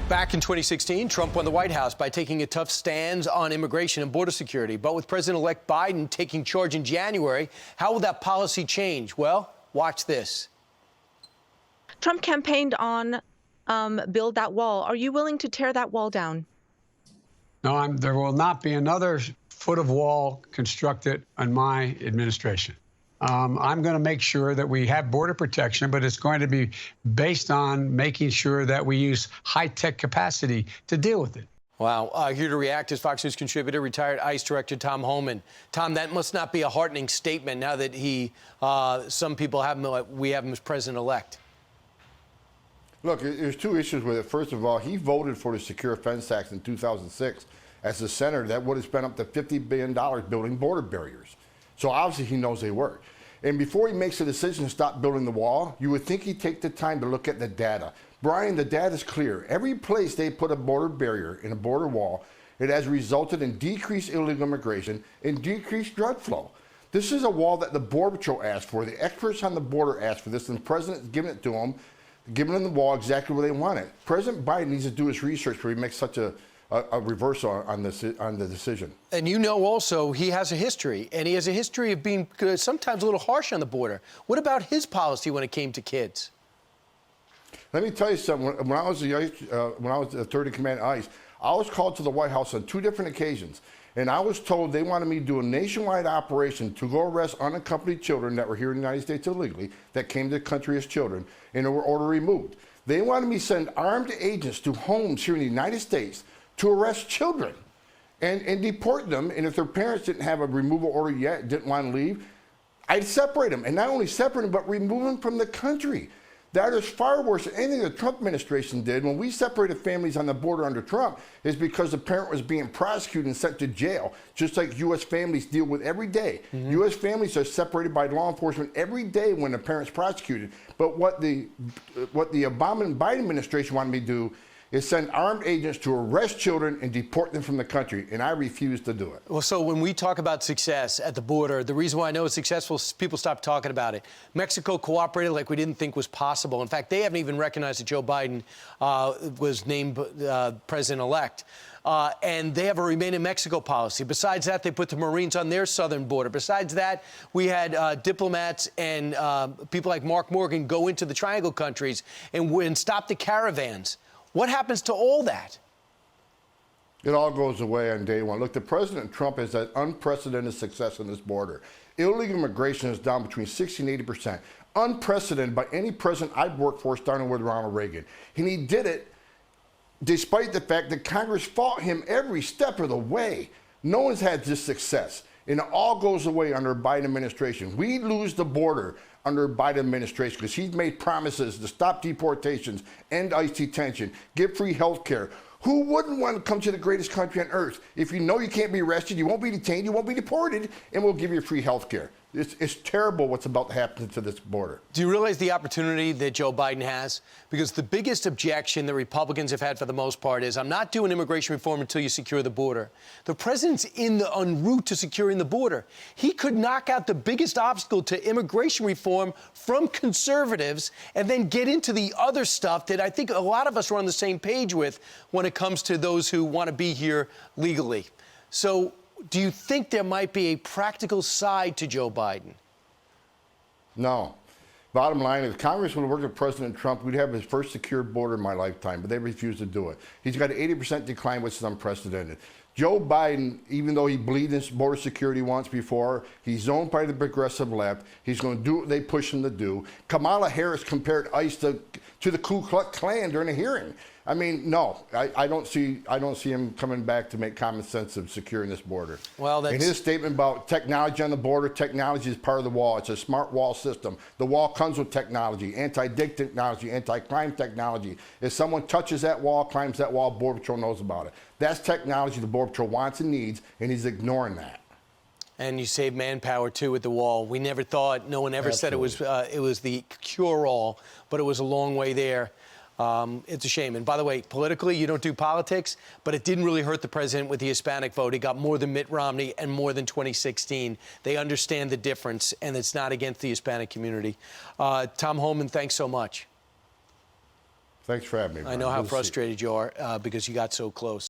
Back in 2016, Trump won the White House by taking a tough stance on immigration and border security. But with President-elect Biden taking charge in January, how will that policy change? Well, watch this. Trump campaigned on build that wall. Are you willing to tear that wall down? No, there will not be another foot of wall constructed in my administration. I'm going to make sure that we have border protection, but it's going to be based on making sure that we use high-tech capacity to deal with it. Wow. Here to react is Fox News contributor, retired ICE Director Tom Homan. Tom, that must not be a heartening statement now that some people have him, we have him as president-elect. Look, there's two issues with it. First of all, he voted for the Secure Fence Act in 2006 as a senator that would have spent up to $50 billion building border barriers. So obviously he knows they work. And before he makes a decision to stop building the wall, you would think he'd take the time to look at the data. Brian, the data is clear. Every place they put a border barrier in a border wall, it has resulted in decreased illegal immigration and decreased drug flow. This is a wall that the Border Patrol asked for. The experts on the border asked for this, and the president is giving it to them, giving them the wall exactly where they want it. President Biden needs to do his research before he makes such a reversal on the decision. And you know also he has a history, and he has a history of being sometimes a little harsh on the border. What about his policy when it came to kids? Let me tell you something. When I was the third in command at ICE, I was called to the White House on 2 different occasions, and I was told they wanted me to do a nationwide operation to go arrest unaccompanied children that were here in the United States illegally, that came to the country as children, and were order removed. They wanted me to send armed agents to homes here in the United States to arrest children and deport them. And if their parents didn't have a removal order yet, didn't want to leave, I'd separate them. And not only separate them, but remove them from the country. That is far worse than anything the Trump administration did. When we separated families on the border under Trump, is because the parent was being prosecuted and sent to jail, just like U.S. families deal with every day. U.S. families are separated by law enforcement every day when the parent's prosecuted. But what the Obama and Biden administration wanted me to do is send armed agents to arrest children and deport them from the country, and I refuse to do it. Well, so when we talk about success at the border, the reason why I know it's successful is people stop talking about it. Mexico cooperated like we didn't think was possible. In fact, they haven't even recognized that Joe Biden was named president-elect. And they have a Remain in Mexico policy. Besides that, they put the Marines on their southern border. Besides that, we had diplomats and people like Mark Morgan go into the Triangle countries and stop the caravans. What happens to all that? It all goes away on day one. Look, the President Trump has had unprecedented success on this border. Illegal immigration is down between 60 and 80%. Unprecedented by any president I've worked for, starting with Ronald Reagan. And he did it despite the fact that Congress fought him every step of the way. No one's had this success. And it all goes away under a Biden administration. We lose the border under Biden administration because he's made promises to stop deportations, end ICE detention, give free health care. Who wouldn't want to come to the greatest country on earth if you know you can't be arrested, you won't be detained, you won't be deported, and we'll give you free health care? It's terrible what's about to happen to this border. Do you realize the opportunity that Joe Biden has? Because the biggest objection that Republicans have had for the most part is, I'm not doing immigration reform until you secure the border. The president's en route to securing the border. He could knock out the biggest obstacle to immigration reform from conservatives and then get into the other stuff that I think a lot of us are on the same page with when it comes to those who want to be here legally. So, do you think there might be a practical side to Joe Biden? No. Bottom line is, Congress would have worked with President Trump. We'd have his first secure border in my lifetime, but they refused to do it. He's got an 80% decline, which is unprecedented. Joe Biden, even though he believed in border security once before, he's owned by the progressive left. He's going to do what they push him to do. Kamala Harris compared ICE to the Ku Klux Klan during a hearing. I mean, no, I don't see him coming back to make common sense of securing this border. Well, that's... And his statement about technology on the border, technology is part of the wall. It's a smart wall system. The wall comes with technology, anti-dig technology, anti-crime technology. If someone touches that wall, climbs that wall, Border Patrol knows about it. That's technology the Border Patrol wants and needs, and he's ignoring that. And you save manpower, too, with the wall. We never thought, no one ever Absolutely. said it was the cure-all, but it was a long way there. It's a shame. And by the way, politically, you don't do politics, but it didn't really hurt the president with the Hispanic vote. He got more than Mitt Romney and more than 2016. They understand the difference, and it's not against the Hispanic community. Tom Homan, thanks so much. Thanks for having me, I Brian. know how Good to see you. frustrated you are because you got so close.